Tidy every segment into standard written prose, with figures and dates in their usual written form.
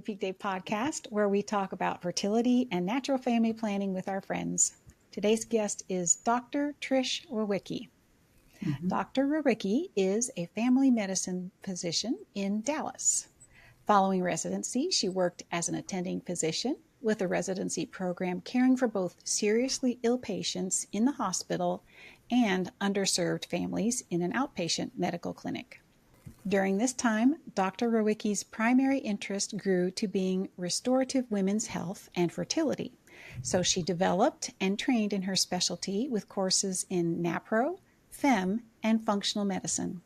the Peakday Podcast, where we talk about fertility and natural family planning with our friends. Today's guest is Dr. Trish Rowicki. Dr. Rowicki is a family medicine physician in Dallas. Following residency, she worked as an attending physician with a residency program caring for both seriously ill patients in the hospital and underserved families in an outpatient medical clinic. During this time, Dr. Rowicki's primary interest grew to being restorative women's health and fertility. So she developed and trained in her specialty with courses in NAPRO, FEM, and functional medicine.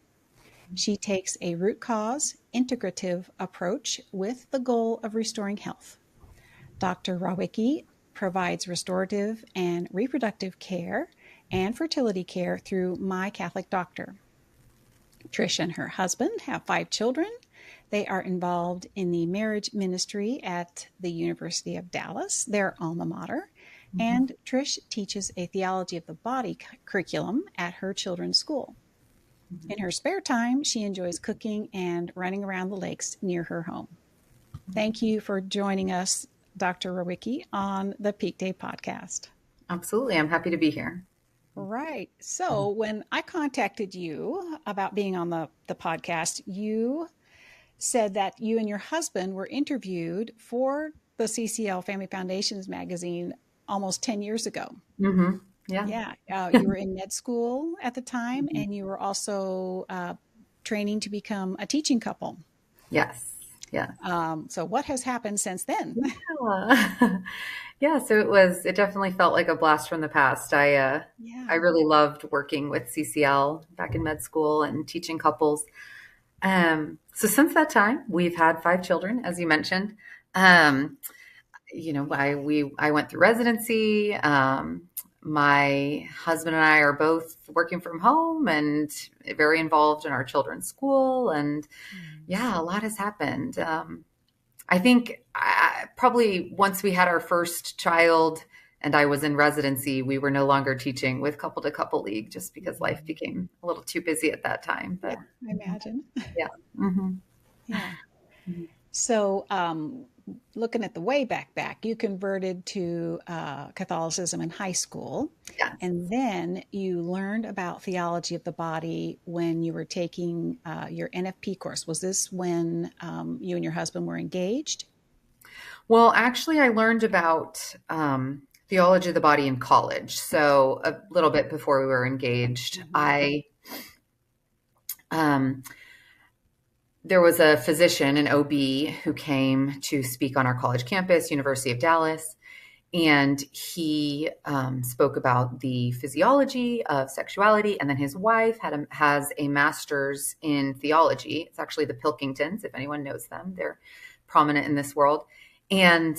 She takes a root cause, integrative approach with the goal of restoring health. Dr. Rowicki provides restorative and reproductive care and fertility care through My Catholic Doctor. Trish and her husband have 5 children. They are involved in the marriage ministry at the University of Dallas, their alma mater. And Trish teaches a Theology of the Body curriculum at her children's school. In her spare time, she enjoys cooking and running around the lakes near her home. Thank you for joining us, Dr. Rowicki, on the Peakday Podcast. Absolutely. I'm happy to be here. Right. So when I contacted you about being on the podcast, you said that you and your husband were interviewed for the CCL Family Foundations magazine almost 10 years ago. Mm-hmm. Yeah. Yeah. You were in med school at the time, and you were also training to become a teaching couple. Yes. Yeah. So what has happened since then? Yeah. So it definitely felt like a blast from the past. I really loved working with CCL back in med school and teaching couples. So since that time, we've had 5 children, as you mentioned. I went through residency. My husband and I are both working from home and very involved in our children's school. And a lot has happened. I think probably once we had our first child and I was in residency, we were no longer teaching with Couple to Couple League just because life became a little too busy at that time. But I imagine. Yeah. Mm-hmm. Yeah. So looking at the way back, you converted to Catholicism in high school. Yes. And then you learned about theology of the body when you were taking your NFP course. Was this when you and your husband were engaged? Well, actually, I learned about theology of the body in college. So a little bit before we were engaged, there was a physician, an OB, who came to speak on our college campus, University of Dallas, and he spoke about the physiology of sexuality. And then his wife has a master's in theology. It's actually the Pilkingtons, if anyone knows them. They're prominent in this world. And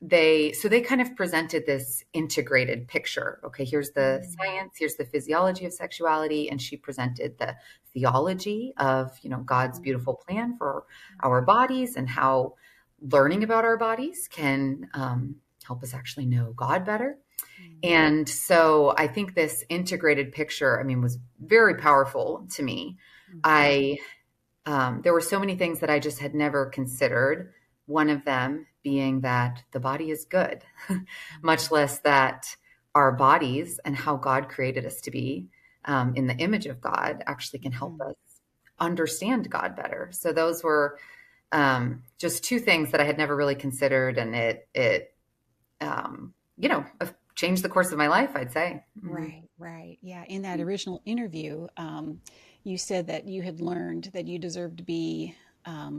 they kind of presented this integrated picture. Okay, here's the science, here's the physiology of sexuality, and she presented the theology of, God's beautiful plan for our bodies and how learning about our bodies can help us actually know God better. And so I think this integrated picture, was very powerful to me. There were so many things that I just had never considered. One of them being that the body is good, much less that our bodies and how God created us to be in the image of God actually can help us understand God better. So those were just 2 things that I had never really considered. And it changed the course of my life, I'd say. Right. Yeah. In that original interview, you said that you had learned that you deserved to be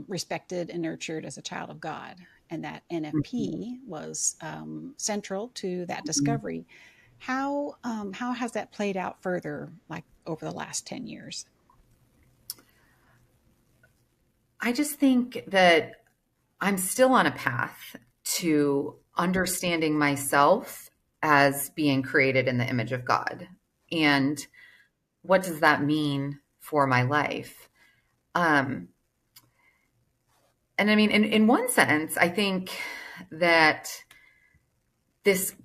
respected and nurtured as a child of God, and that NFP was central to that discovery. How has that played out further, like over the last 10 years? I just think that I'm still on a path to understanding myself as being created in the image of God. And what does that mean for my life? And in one sense, I think that this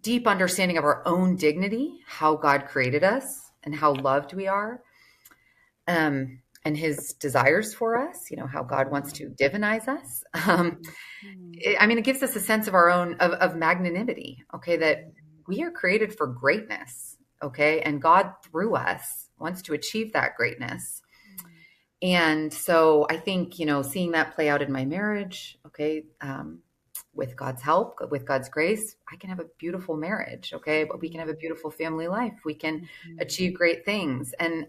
deep understanding of our own dignity, how God created us and how loved we are, and his desires for us, how God wants to divinize us. It gives us a sense of our own, of magnanimity, okay, that we are created for greatness, okay, and God through us wants to achieve that greatness. And so I think, seeing that play out in my marriage, okay, with God's help, with God's grace, I can have a beautiful marriage, okay, but we can have a beautiful family life. We can achieve great things. And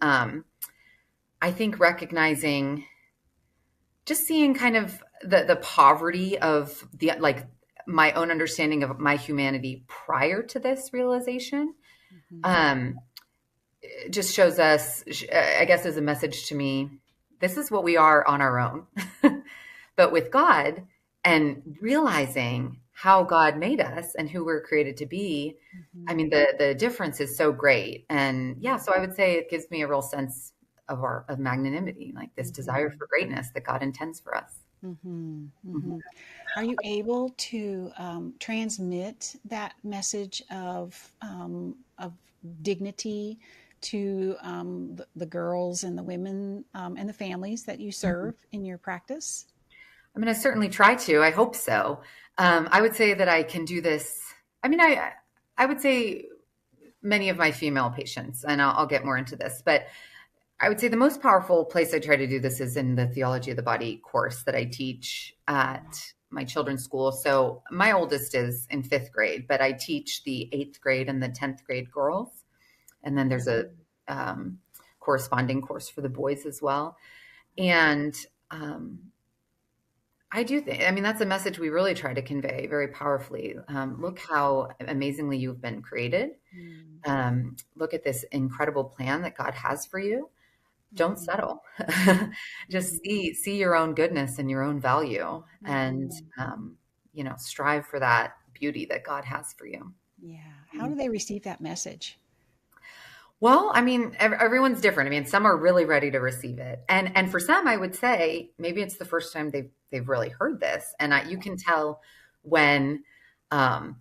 I think recognizing, just seeing kind of the poverty of my own understanding of my humanity prior to this realization, just shows us, I guess, as a message to me, this is what we are on our own. But with God, and realizing how God made us and who we're created to be, the difference is so great. And so I would say it gives me a real sense of magnanimity, like this desire for greatness that God intends for us. Are you able to transmit that message of dignity to the girls and the women and the families that you serve in your practice? I certainly try to. I hope so. I would say that I can do this. I would say many of my female patients, and I'll get more into this, but I would say the most powerful place I try to do this is in the Theology of the Body course that I teach at my children's school. So my oldest is in 5th grade, but I teach the 8th grade and the 10th grade girls. And then there's a corresponding course for the boys as well. And I do think, that's a message we really try to convey very powerfully. Look how amazingly you've been created. Look at this incredible plan that God has for you. Don't settle. Just see your own goodness and your own value, and strive for that beauty that God has for you. Yeah. How do they receive that message? Well, everyone's different. Some are really ready to receive it, and for some, I would say maybe it's the first time they've really heard this, and you can tell when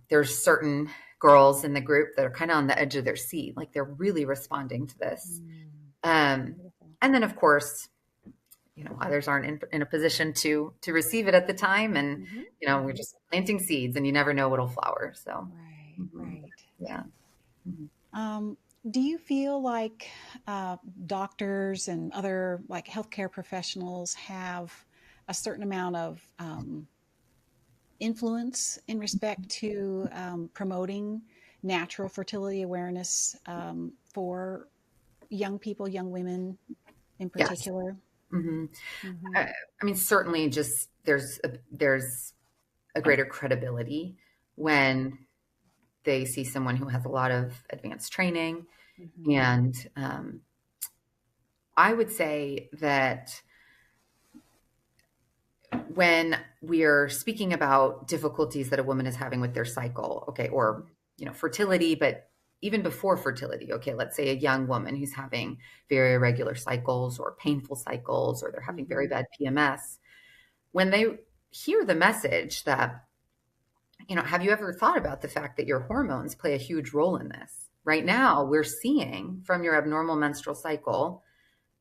there's certain girls in the group that are kind of on the edge of their seat, like they're really responding to this. And then, of course, others aren't in a position to receive it at the time. And, we're just planting seeds and you never know what'll flower. So, right. Yeah. Do you feel like doctors and other like healthcare professionals have a certain amount of influence in respect to promoting natural fertility awareness for young people, young women in particular? Yes. Certainly just there's a greater credibility when they see someone who has a lot of advanced training. And I would say that when we are speaking about difficulties that a woman is having with their cycle, okay, or, fertility, but even before fertility, okay, let's say a young woman who's having very irregular cycles or painful cycles, or they're having very bad PMS, when they hear the message that, have you ever thought about the fact that your hormones play a huge role in this? Right now, we're seeing from your abnormal menstrual cycle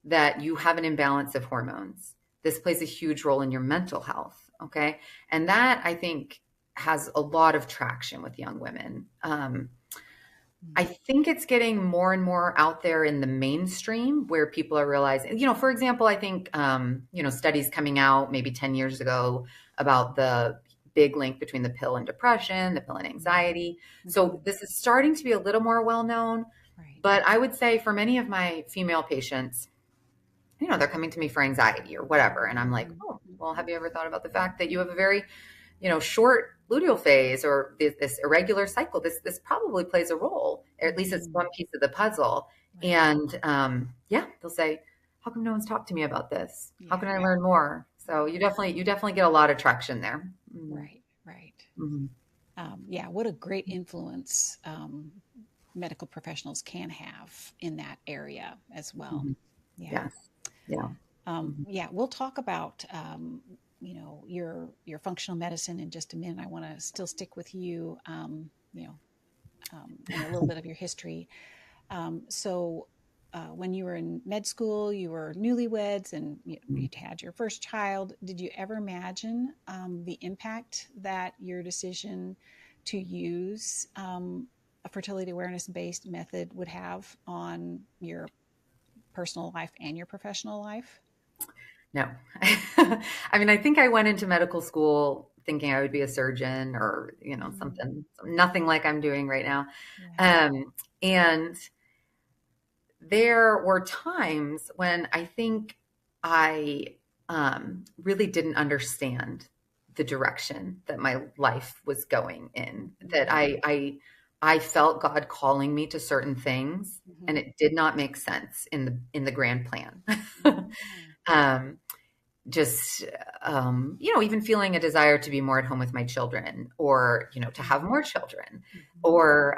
that you have an imbalance of hormones. This plays a huge role in your mental health, okay? And that, I think, has a lot of traction with young women. I think it's getting more and more out there in the mainstream where people are realizing, for example, I think, studies coming out maybe 10 years ago about the big link between the pill and depression, the pill and anxiety. So this is starting to be a little more well-known, but I would say for many of my female patients, they're coming to me for anxiety or whatever. And I'm like, oh, well, have you ever thought about the fact that you have a very, short luteal phase or this irregular cycle? This probably plays a role, or at least it's one piece of the puzzle. And they'll say, how come no one's talked to me about this? How can I learn more? So you definitely get a lot of traction there. Right. What a great influence medical professionals can have in that area as well. Yeah. We'll talk about your functional medicine in just a minute. I want to still stick with you, and a little bit of your history. So when you were in med school, you were newlyweds and you had your first child. Did you ever imagine the impact that your decision to use a fertility awareness-based method would have on your personal life and your professional life? No. I mean, I think I went into medical school thinking I would be a surgeon or, something, nothing like I'm doing right now. Yeah. And there were times when I think I really didn't understand the direction that my life was going in, that I felt God calling me to certain things, and it did not make sense in the grand plan. Even feeling a desire to be more at home with my children, or, to have more children, or,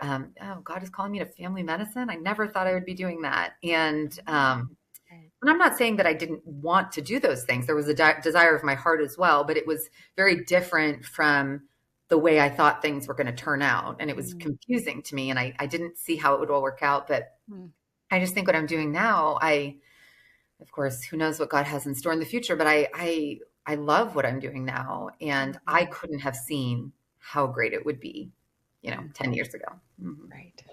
God is calling me to family medicine. I never thought I would be doing that. And I'm not saying that I didn't want to do those things. There was a desire of my heart as well, but it was very different from the way I thought things were going to turn out. And it was confusing to me, and I didn't see how it would all work out. But I just think what I'm doing now, of course, who knows what God has in store in the future, but I love what I'm doing now. And I couldn't have seen how great it would be, 10 years ago. Right.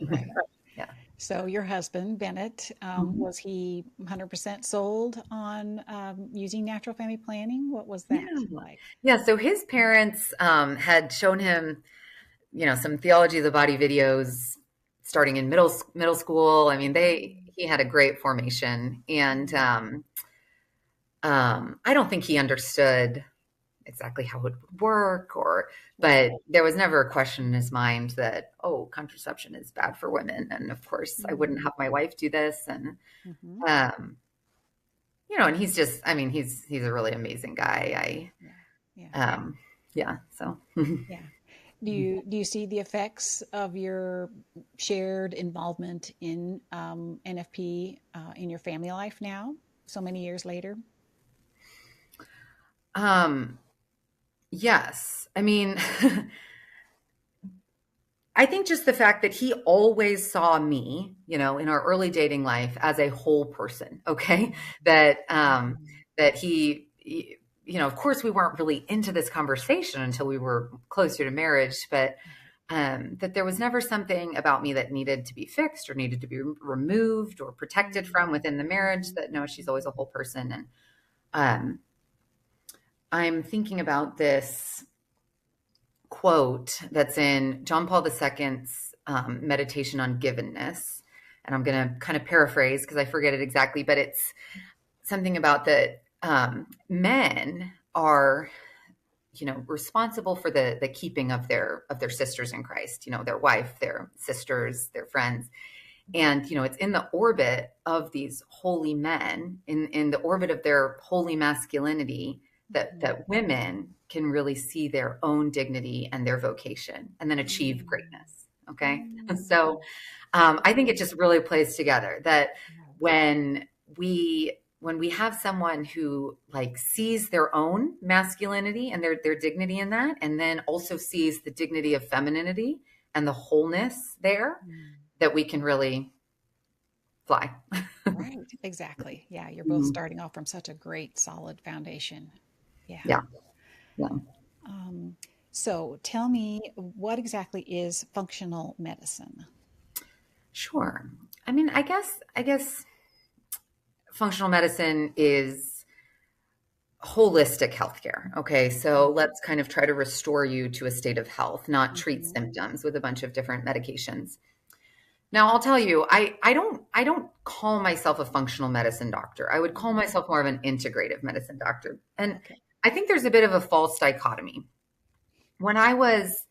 Yeah. So your husband, Bennett, was he 100% sold on using natural family planning? What was that like? Yeah. So his parents had shown him, some Theology of the Body videos starting in middle school. I mean, he had a great formation, and I don't think he understood exactly how it would work, but there was never a question in his mind that, contraception is bad for women. And of course I wouldn't have my wife do this. And, and he's just, he's a really amazing guy. So. Yeah. Do you see the effects of your shared involvement in NFP in your family life now, so many years later? Yes. I mean, I think just the fact that he always saw me, in our early dating life as a whole person. Okay. That he, of course we weren't really into this conversation until we were closer to marriage, but that there was never something about me that needed to be fixed or needed to be removed or protected from within the marriage. That no, she's always a whole person. And I'm thinking about this quote that's in John Paul II's meditation on givenness. And I'm going to kind of paraphrase because I forget it exactly, but it's something about that men are, responsible for the keeping of their sisters in Christ, their wife, their sisters, their friends. And, it's in the orbit of these holy men, in the orbit of their holy masculinity, that women can really see their own dignity and their vocation and then achieve greatness. Okay. So I think it just really plays together that when we have someone who sees their own masculinity and their dignity in that, and then also sees the dignity of femininity and the wholeness there, that we can really fly. Right. Exactly. Yeah. You're both starting off from such a great, solid foundation. Yeah. So tell me, what exactly is functional medicine? Sure. I mean, I guess functional medicine is holistic healthcare. Okay. So let's kind of try to restore you to a state of health, not treat symptoms with a bunch of different medications. Now, I'll tell you, I don't call myself a functional medicine doctor. I would call myself more of an integrative medicine doctor. And I think there's a bit of a false dichotomy. When I was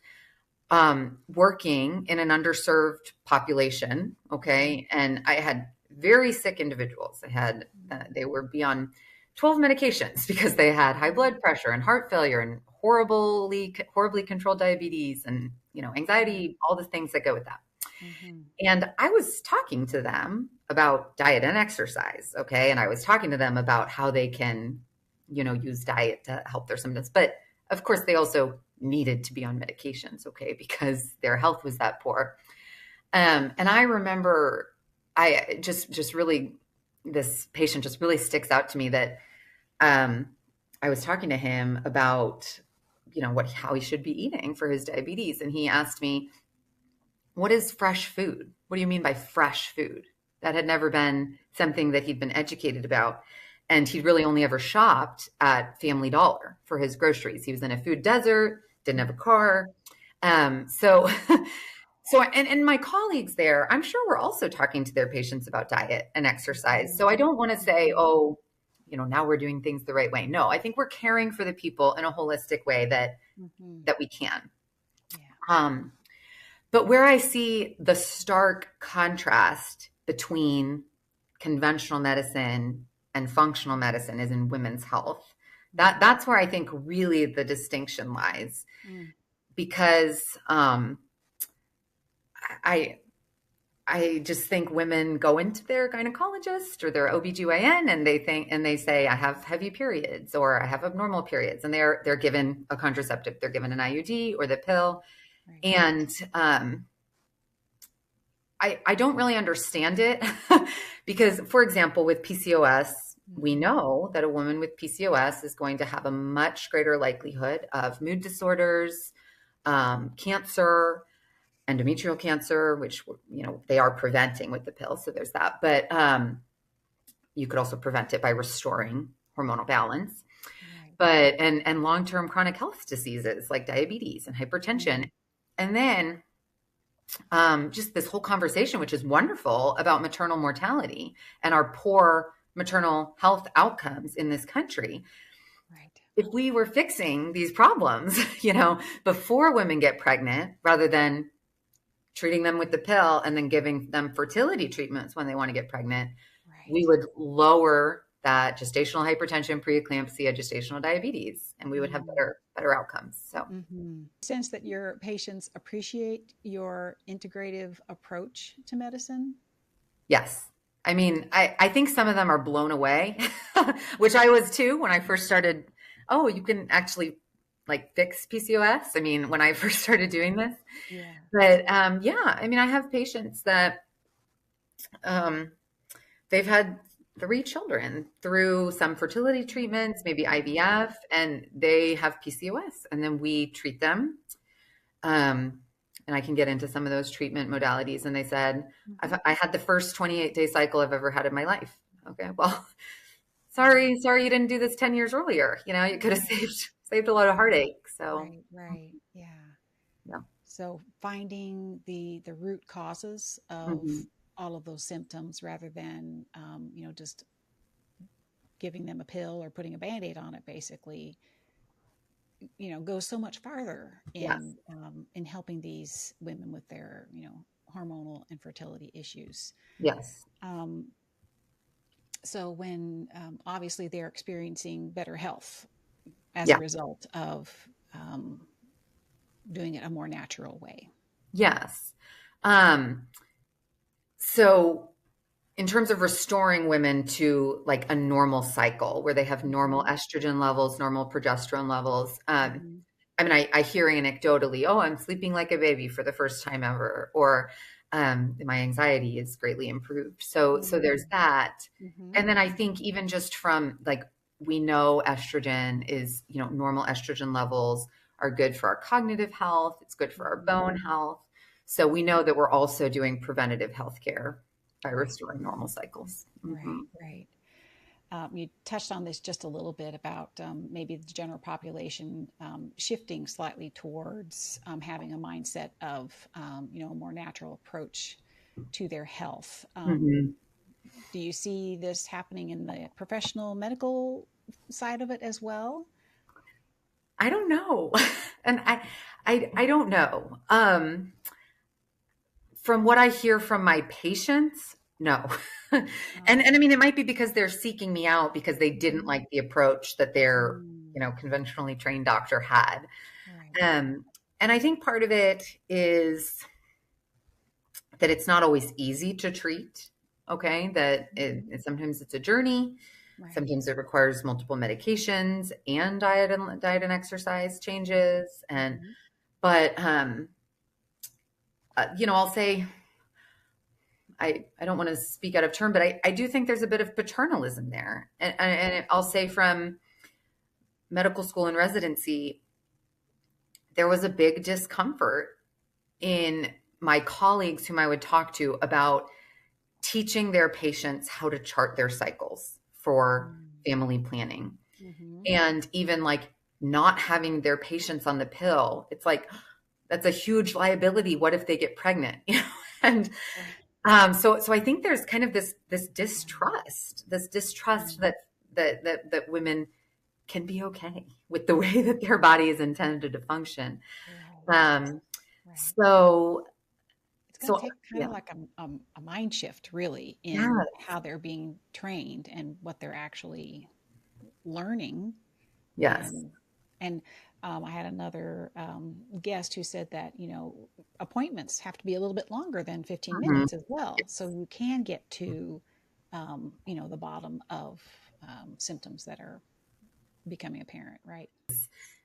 working in an underserved population, okay, and I had very sick individuals. They were beyond 12 medications because they had high blood pressure and heart failure and horribly controlled diabetes and, anxiety, all the things that go with that. And I was talking to them about diet and exercise. Okay. And I was talking to them about how they can, use diet to help their symptoms. But of course they also needed to be on medications. Okay. Because their health was that poor. And I remember I just really, this patient just really sticks out to me that I was talking to him about, how he should be eating for his diabetes. And he asked me, what is fresh food? What do you mean by fresh food? That had never been something that he'd been educated about. And he'd really only ever shopped at Family Dollar for his groceries. He was in a food desert, didn't have a car. So and my colleagues there, I'm sure we're also talking to their patients about diet and exercise. So I don't want to say, oh, now we're doing things the right way. No, I think we're caring for the people in a holistic way that we can. Yeah. But where I see the stark contrast between conventional medicine and functional medicine is in women's health. That's where I think really the distinction lies, because I just think women go into their gynecologist or their OBGYN and they say, I have heavy periods or I have abnormal periods, and they're given a contraceptive. They're given an IUD or the pill. Right. And I don't really understand it because, for example, with PCOS, we know that a woman with PCOS is going to have a much greater likelihood of mood disorders, cancer, endometrial cancer, which, they are preventing with the pill. So there's that. But you could also prevent it by restoring hormonal balance. Right. But and long-term chronic health diseases like diabetes and hypertension. And then just this whole conversation, which is wonderful, about maternal mortality and our poor maternal health outcomes in this country. Right. If we were fixing these problems, before women get pregnant, rather than treating them with the pill and then giving them fertility treatments when they want to get pregnant, right, we would lower that gestational hypertension, preeclampsia, gestational diabetes, and we would have better outcomes. So, sense that your patients appreciate your integrative approach to medicine? Yes. I mean, I think some of them are blown away, which I was too when I first started. Oh, you can actually fix PCOS. I mean, when I first started doing this, but I mean, I have patients that they've had 3 children through some fertility treatments, maybe IVF, and they have PCOS, and then we treat them. And I can get into some of those treatment modalities. And they said, I had the first 28-day cycle I've ever had in my life. Okay, well, sorry, you didn't do this 10 years earlier. You could have saved a lot of heartache. So, right, yeah. So finding the root causes of all of those symptoms, rather than just giving them a pill or putting a Band-Aid on it, basically, goes so much farther in helping these women with their hormonal and fertility issues. Yes. So when obviously they're experiencing better health as a result of doing it a more natural way. Yes. So in terms of restoring women to a normal cycle where they have normal estrogen levels, normal progesterone levels. I mean, I hear anecdotally, oh, I'm sleeping like a baby for the first time ever, or my anxiety is greatly improved. So there's that. And then I think even just from we know estrogen is, normal estrogen levels are good for our cognitive health. It's good for our bone health. So we know that we're also doing preventative healthcare by restoring normal cycles. Right. You touched on this just a little bit about maybe the general population shifting slightly towards having a mindset of, a more natural approach to their health. Do you see this happening in the professional medical side of it as well? I don't know. And I don't know. From what I hear from my patients, no. And I mean, it might be because they're seeking me out because they didn't like the approach that their, conventionally trained doctor had. Right. And I think part of it is that it's not always easy to treat. Okay. That sometimes it's a journey. Right. Sometimes it requires multiple medications and diet and exercise changes. But I'll say, I don't want to speak out of turn, but I do think there's a bit of paternalism there. And I'll say from medical school and residency, there was a big discomfort in my colleagues whom I would talk to about teaching their patients how to chart their cycles for family planning. And even like not having their patients on the pill. It's like, that's a huge liability. What if they get pregnant? And so I think there's kind of this distrust that women can be okay with the way that their body is intended to function. So it's going to take kind of like a mind shift, really, in how they're being trained and what they're actually learning. Yes. And I had another guest who said that, appointments have to be a little bit longer than 15 minutes as well. So you can get to, the bottom of symptoms that are becoming apparent, right?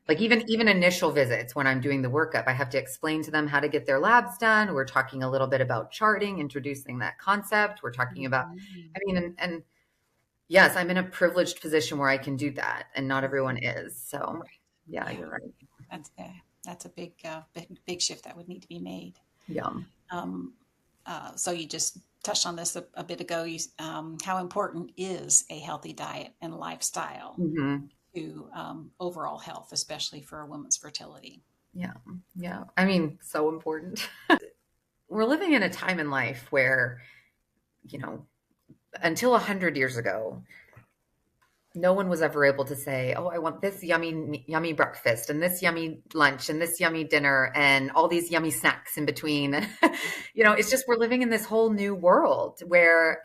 Like even initial visits, when I'm doing the workup, I have to explain to them how to get their labs done. We're talking a little bit about charting, introducing that concept. We're talking about, and yes, I'm in a privileged position where I can do that, and not everyone is. So yeah, you're right. That's a big shift that would need to be made. Yeah. So you just touched on this a bit ago. How important is a healthy diet and lifestyle to overall health, especially for a woman's fertility? Yeah. I mean, so important. We're living in a time in life where, until 100 years ago, no one was ever able to say, oh, I want this yummy breakfast and this yummy lunch and this yummy dinner and all these yummy snacks in between. It's just, we're living in this whole new world where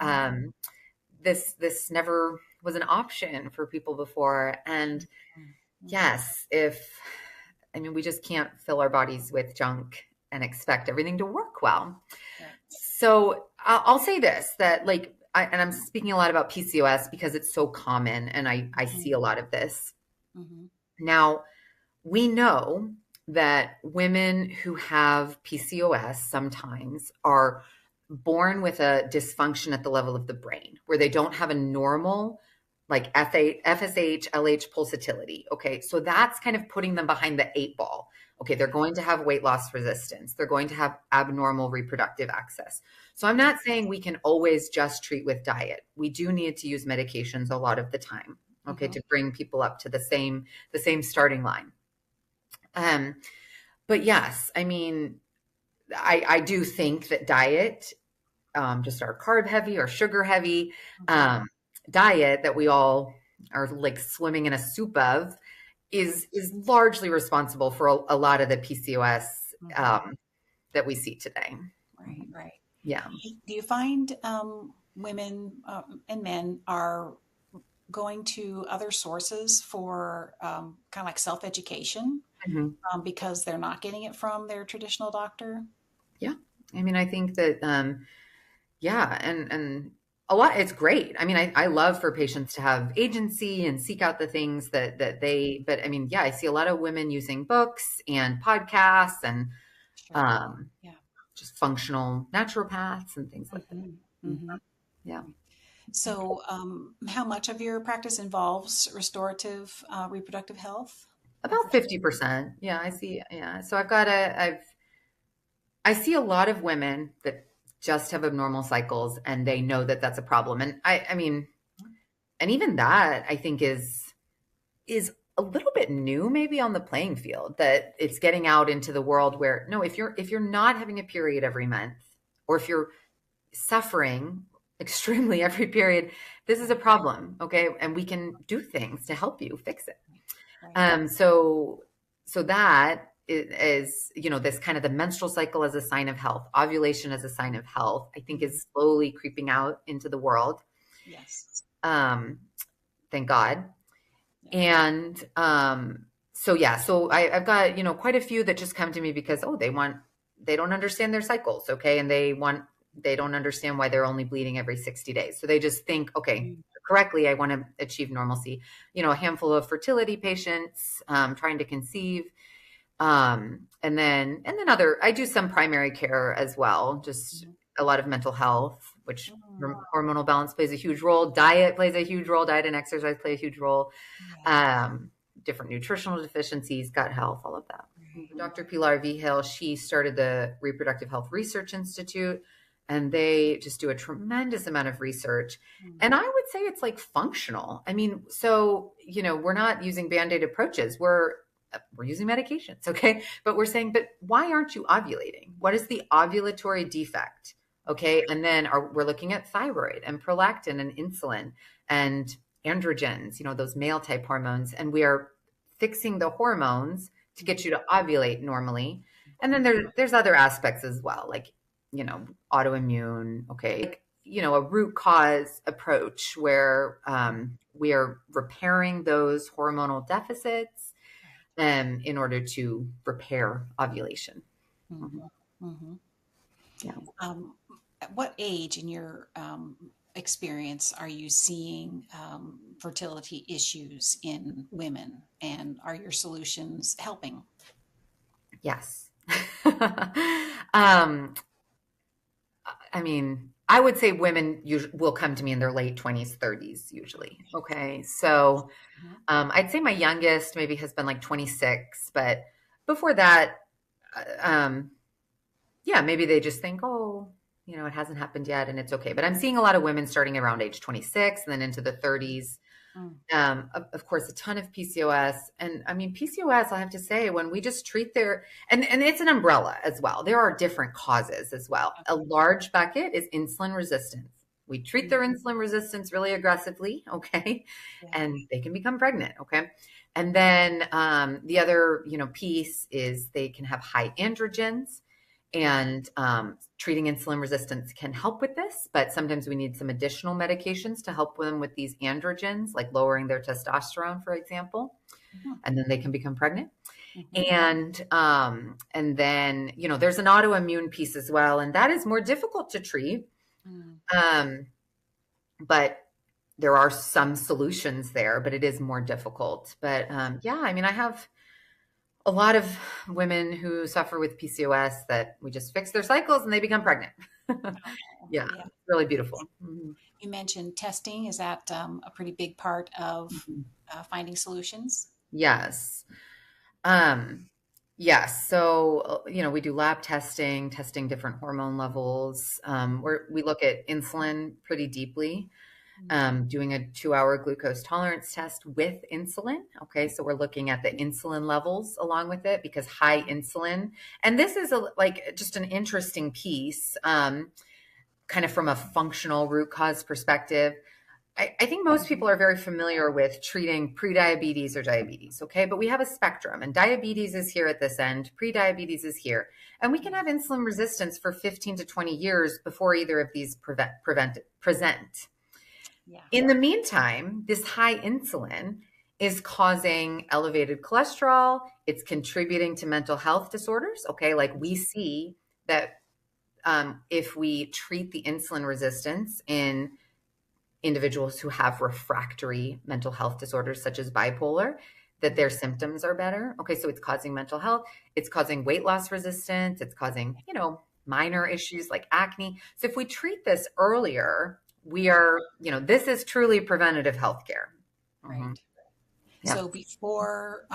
this never was an option for people before. And yes, we just can't fill our bodies with junk and expect everything to work well. So I'll say this, that and I'm speaking a lot about PCOS because it's so common and I see a lot of this. Now, we know that women who have PCOS sometimes are born with a dysfunction at the level of the brain where they don't have a normal FSH, LH pulsatility. Okay. So that's kind of putting them behind the 8 ball. Okay. They're going to have weight loss resistance. They're going to have abnormal reproductive access. So I'm not saying we can always just treat with diet. We do need to use medications a lot of the time. Okay. To bring people up to the same starting line. But yes, I do think that diet, just our carb heavy or sugar heavy, diet that we all are like swimming in a soup of is largely responsible for a lot of the PCOS that we see today. Right. Yeah. Do you find women and men are going to other sources for kind of like self-education because they're not getting it from their traditional doctor? Yeah. I think that, and a lot, it's great. I love for patients to have agency and seek out the things that I see a lot of women using books and podcasts and just functional naturopaths and things like that. Yeah. So how much of your practice involves restorative reproductive health? About 50%. Yeah, I see. Yeah. So I see a lot of women that just have abnormal cycles and they know that that's a problem. And and even that I think is a little bit new maybe on the playing field, that it's getting out into the world where no, if you're not having a period every month, or if you're suffering extremely every period, this is a problem. Okay. And we can do things to help you fix it. So that is, this kind of the menstrual cycle as a sign of health, ovulation as a sign of health, I think is slowly creeping out into the world. Yes. Thank God. Yeah. And so I've got, quite a few that just come to me because, they don't understand their cycles. Okay. And they don't understand why they're only bleeding every 60 days. So they just think, okay, correctly, I want to achieve normalcy. A handful of fertility patients trying to conceive. And then I do some primary care as well, just a lot of mental health, which hormonal balance plays a huge role. Diet plays a huge role. Diet and exercise play a huge role. Different nutritional deficiencies, gut health, all of that. Dr. Pilar Vigil, she started the Reproductive Health Research Institute, and they just do a tremendous amount of research. And I would say it's like functional. I mean, so, we're not using Band-Aid approaches. We're using medications, okay? But we're saying, but why aren't you ovulating? What is the ovulatory defect? Okay. And then we're looking at thyroid and prolactin and insulin and androgens, those male type hormones. And we are fixing the hormones to get you to ovulate normally. And then there's other aspects as well, like, autoimmune. Okay. A root cause approach where we are repairing those hormonal deficits in order to repair ovulation. Yeah. At what age in your experience are you seeing fertility issues in women, and are your solutions helping? Yes. I mean, I would say women will come to me in their late 20s, 30s usually. Okay. So I'd say my youngest maybe has been like 26, but before that, maybe they just think, it hasn't happened yet and it's okay. But I'm seeing a lot of women starting around age 26 and then into the 30s. Of course, a ton of PCOS. And I mean, PCOS, I have to say, when we just treat and it's an umbrella as well. There are different causes as well. A large bucket is insulin resistance. We treat their insulin resistance really aggressively, okay? And they can become pregnant, okay? And then the other, piece is they can have high androgens. And treating insulin resistance can help with this, but sometimes we need some additional medications to help them with these androgens, like lowering their testosterone, for example, and then they can become pregnant. And then, there's an autoimmune piece as well, and that is more difficult to treat. But there are some solutions there, but it is more difficult. But I mean, I have a lot of women who suffer with PCOS that we just fix their cycles and they become pregnant. Really beautiful. You mentioned testing. Is that a pretty big part of finding solutions? Yes. Yes. So, we do lab testing different hormone levels. We look at insulin pretty deeply. Doing a 2-hour glucose tolerance test with insulin. Okay. So we're looking at the insulin levels along with it, because high insulin, and this is just an interesting piece, kind of from a functional root cause perspective. I think most people are very familiar with treating prediabetes or diabetes. Okay. But we have a spectrum, and diabetes is here at this end. Prediabetes is here, and we can have insulin resistance for 15 to 20 years before either of these present. In the meantime, this high insulin is causing elevated cholesterol. It's contributing to mental health disorders. Okay. Like we see that if we treat the insulin resistance in individuals who have refractory mental health disorders, such as bipolar, that their symptoms are better. Okay. So it's causing mental health. It's causing weight loss resistance. It's causing, minor issues like acne. So if we treat this earlier, we are, this is truly preventative healthcare. Right. So before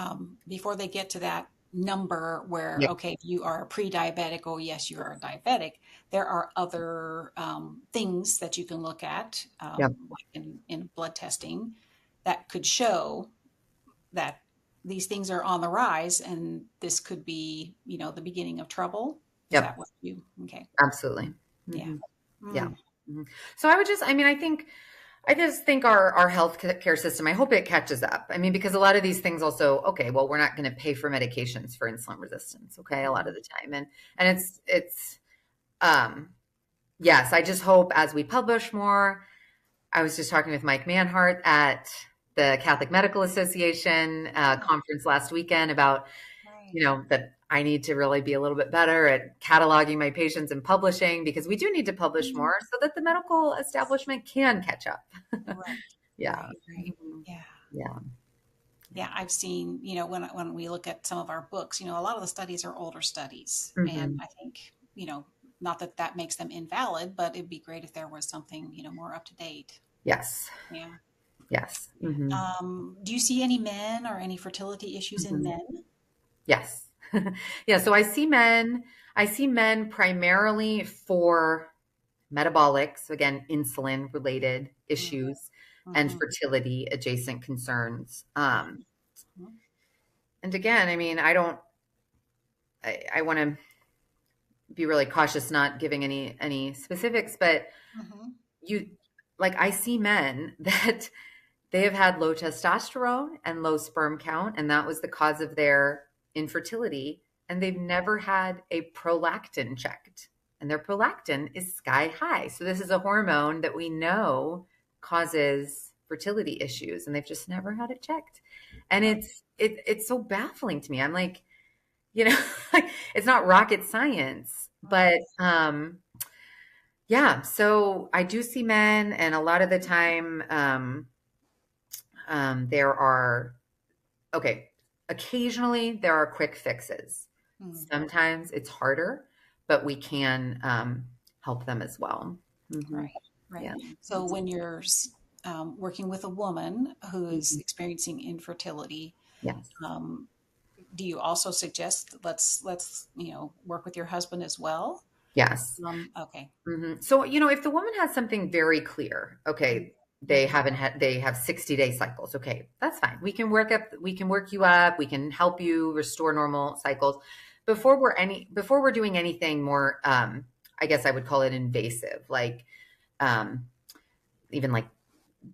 they get to that number where, okay, you are pre-diabetic, oh yes, you are a diabetic, there are other things that you can look at like in blood testing that could show that these things are on the rise, and this could be, the beginning of trouble. Is that what okay. Absolutely. So I just think our healthcare system, I hope it catches up. I mean, because a lot of these things also, okay, well, we're not going to pay for medications for insulin resistance. Okay. A lot of the time. And it's yes, I just hope as we publish more. I was just talking with Mike Manhart at the Catholic Medical Association conference last weekend about, that I need to really be a little bit better at cataloging my patients and publishing, because we do need to publish more so that the medical establishment can catch up. Right. Yeah. I've seen, when we look at some of our books, a lot of the studies are older studies. And I think, not that that makes them invalid, but it'd be great if there was something, more up to date. Yes. Yeah. Yes. Mm-hmm. Do you see any men or any fertility issues in men? Yes. Yeah. So I see men primarily for metabolic, so again, insulin related issues and fertility adjacent concerns. And again, I mean, I want to be really cautious not giving any specifics, but I see men that they have had low testosterone and low sperm count, and that was the cause of their infertility, and they've never had a prolactin checked, and their prolactin is sky high. So this is a hormone that we know causes fertility issues, and they've just never had it checked. And it's so baffling to me. I'm like, it's not rocket science, but yeah. So I do see men, and a lot of the time, occasionally there are quick fixes. Sometimes it's harder, but we can help them as well. Right. Yeah. So when you're working with a woman who is experiencing infertility, yes. Do you also suggest let's work with your husband as well? Yes. Okay. So if the woman has something very clear, okay, they have 60-day cycles. Okay, that's fine. We can work you up. We can help you restore normal cycles before we're doing anything more. I guess I would call it invasive, like even like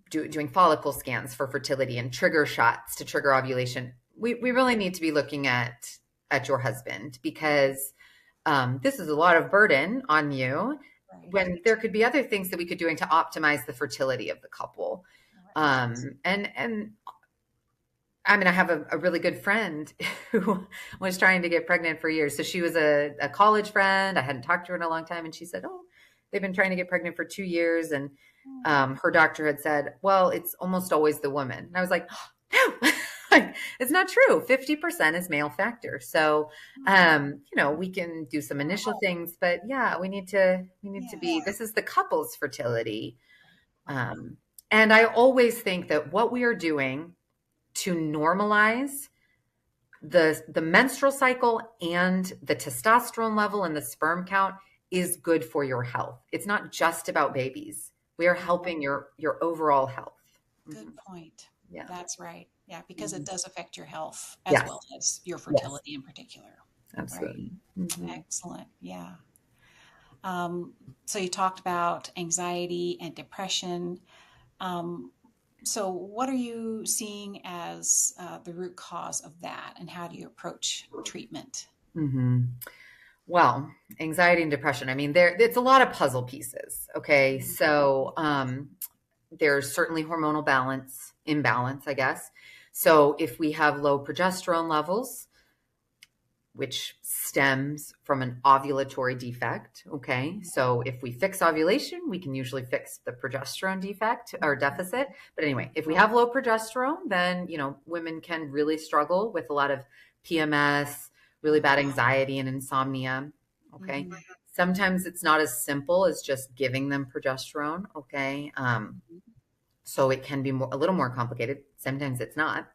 doing follicle scans for fertility and trigger shots to trigger ovulation. We really need to be looking at your husband, because this is a lot of burden on you, when there could be other things that we could do to optimize the fertility of the couple. And I mean, I have a really good friend who was trying to get pregnant for years. So she was a college friend. I hadn't talked to her in a long time. And she said, oh, they've been trying to get pregnant for 2 years. And her doctor had said, well, it's almost always the woman. And I was like, oh, no. It's not true. 50% is male factor. So, we can do some initial things, but yeah, we need to be, this is the couple's fertility. And I always think that what we are doing to normalize the menstrual cycle and the testosterone level and the sperm count is good for your health. It's not just about babies. We are helping your overall health. Good point. Yeah. That's right. Yeah, because it does affect your health as well as your fertility in particular. Absolutely. Right? Excellent. Yeah. So you talked about anxiety and depression. So what are you seeing as the root cause of that, and how do you approach treatment? Well, anxiety and depression, I mean, it's a lot of puzzle pieces. Okay. So there's certainly hormonal imbalance, I guess. So if we have low progesterone levels, which stems from an ovulatory defect, okay? So if we fix ovulation, we can usually fix the progesterone defect or deficit. But anyway, if we have low progesterone, then, women can really struggle with a lot of PMS, really bad anxiety and insomnia, okay? Sometimes it's not as simple as just giving them progesterone, okay? So it can be a little more complicated. Sometimes it's not.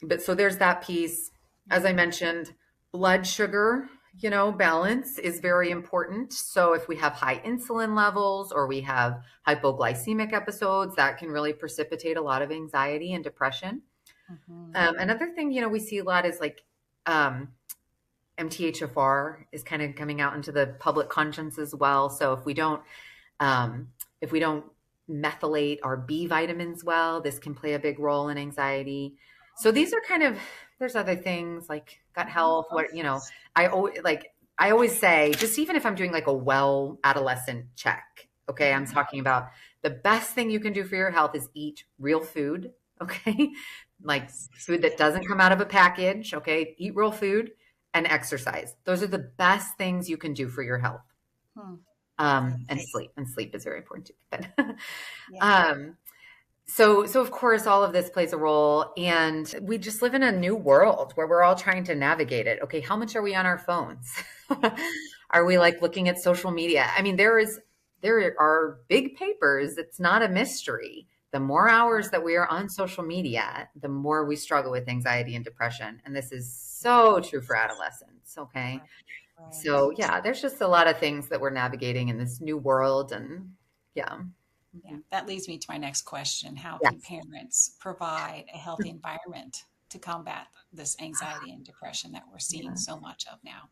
But so there's that piece. As I mentioned, blood sugar, balance is very important. So if we have high insulin levels or we have hypoglycemic episodes, that can really precipitate a lot of anxiety and depression. Another thing, we see a lot is like MTHFR is kind of coming out into the public conscience as well. So if we don't methylate our B vitamins well, this can play a big role in anxiety. So these are there's other things like gut health, I always say, just even if I'm doing like a well adolescent check, okay, I'm talking about the best thing you can do for your health is eat real food, okay? Like food that doesn't come out of a package, okay? Eat real food and exercise. Those are the best things you can do for your health. And sleep is very important too. But, So of course, all of this plays a role, and we just live in a new world where we're all trying to navigate it. Okay, how much are we on our phones? Are we like looking at social media? I mean, there are big papers. It's not a mystery. The more hours that we are on social media, the more we struggle with anxiety and depression. And this is so true for adolescents. Okay. Right. So yeah, there's just a lot of things that we're navigating in this new world. And yeah. Yeah, that leads me to my next question. How Yes. can parents provide a healthy environment to combat this anxiety and depression that we're seeing so much of now?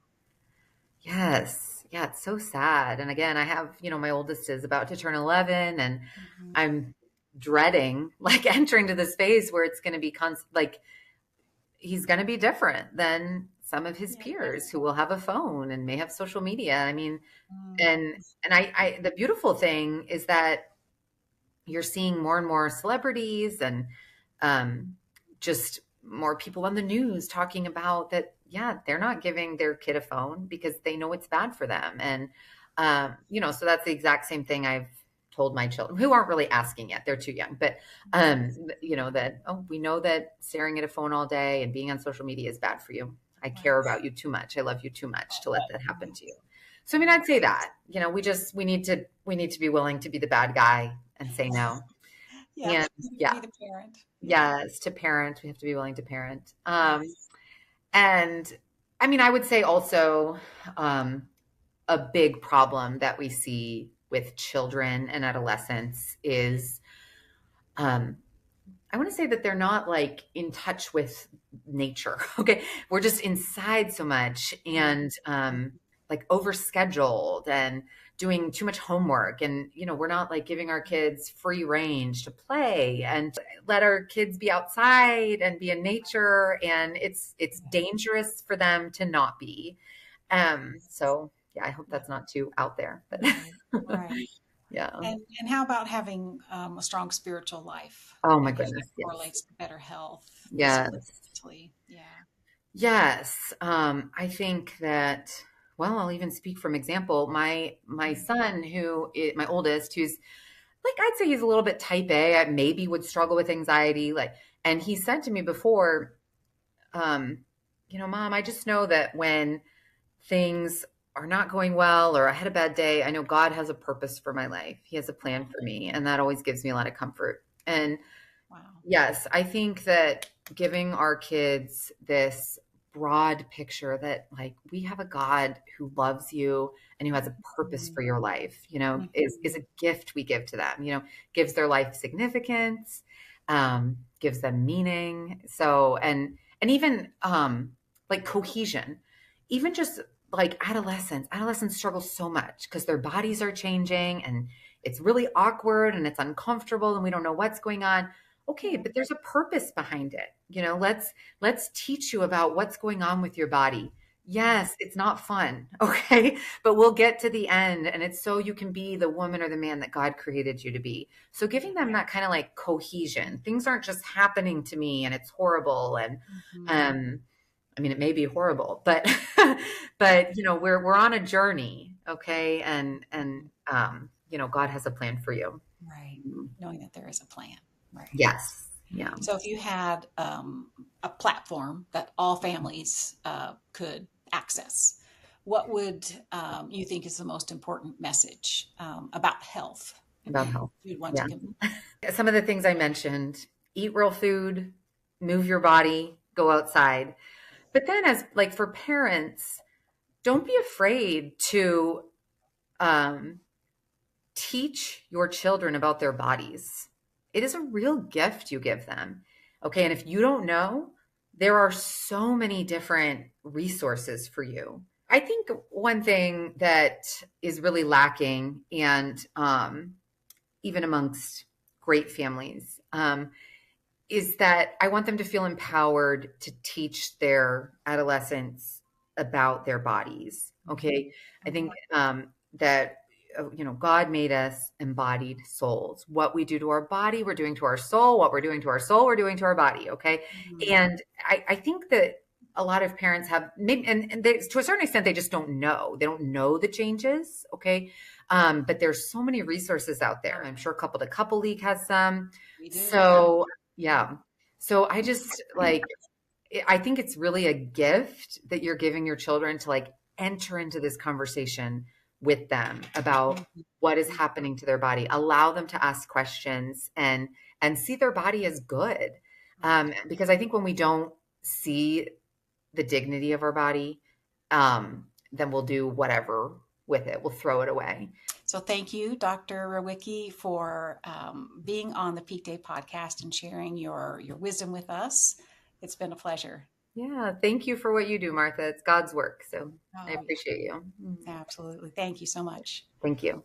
Yes. Yeah, it's so sad. And again, I have, my oldest is about to turn 11, and I'm dreading like entering to this phase where it's going to be like he's going to be different than some of his peers who will have a phone and may have social media. I mean, and I the beautiful thing is that you're seeing more and more celebrities and just more people on the news talking about that. Yeah, they're not giving their kid a phone because they know it's bad for them. And, so that's the exact same thing I've told my children, who aren't really asking yet. They're too young. But, that, we know that staring at a phone all day and being on social media is bad for you. I care about you too much. I love you too much to let that happen to you. So, I mean, I'd say that, we need to be willing to be the bad guy and say no. Yeah. Be the parent. Yes. To parent, we have to be willing to parent. And I mean, I would say also a big problem that we see with children and adolescents is I want to say that they're not like in touch with nature. Okay. We're just inside so much and like overscheduled and doing too much homework. And, we're not like giving our kids free range to play and let our kids be outside and be in nature. And it's dangerous for them to not be. So yeah, I hope that's not too out there, but right. Yeah. And how about having a strong spiritual life? Oh my goodness. That correlates to better health. Yes. Yeah. Yes. I think that, well, I'll even speak from example. My son, my oldest, who's like, I'd say he's a little bit type A, maybe would struggle with anxiety. And he said to me before, Mom, I just know that when things are not going well or I had a bad day, I know God has a purpose for my life. He has a plan for me. And that always gives me a lot of comfort. And yes, I think that giving our kids this broad picture that like we have a God who loves you and who has a purpose for your life, is a gift we give to them, gives their life significance, gives them meaning. So, and even like cohesion, even just like adolescents struggle so much because their bodies are changing and it's really awkward and it's uncomfortable and we don't know what's going on. Okay, but there's a purpose behind it. Let's teach you about what's going on with your body. Yes, it's not fun. Okay. But we'll get to the end and it's so you can be the woman or the man that God created you to be. So giving them that kind of like cohesion, things aren't just happening to me and it's horrible. And, I mean, it may be horrible, but, we're on a journey. Okay. And God has a plan for you. Right. Knowing that there is a plan. Right. Yes. Yeah. So if you had a platform that all families could access, what would you think is the most important message about health? About health. You'd want to Some of the things I mentioned: eat real food, move your body, go outside. But then, as like for parents, don't be afraid to teach your children about their bodies. It is a real gift you give them. Okay. And if you don't know, there are so many different resources for you. I think one thing that is really lacking, and even amongst great families, is that I want them to feel empowered to teach their adolescents about their bodies. Okay. I think that God made us embodied souls. What we do to our body, we're doing to our soul. What we're doing to our soul, we're doing to our body. Okay. And I think that a lot of parents have maybe, and they, to a certain extent, they just don't know. They don't know the changes. Okay. But there's so many resources out there. I'm sure Couple to Couple League has some. So yeah. So I just I think it's really a gift that you're giving your children to like enter into this conversation with them about what is happening to their body. Allow them to ask questions and see their body as good. Because I think when we don't see the dignity of our body, then we'll do whatever with it. We'll throw it away. So thank you, Dr. Rawicki, for being on the Peakday Podcast and sharing your wisdom with us. It's been a pleasure. Yeah, thank you for what you do, Martha. It's God's work. So I appreciate you. Absolutely. Thank you so much. Thank you.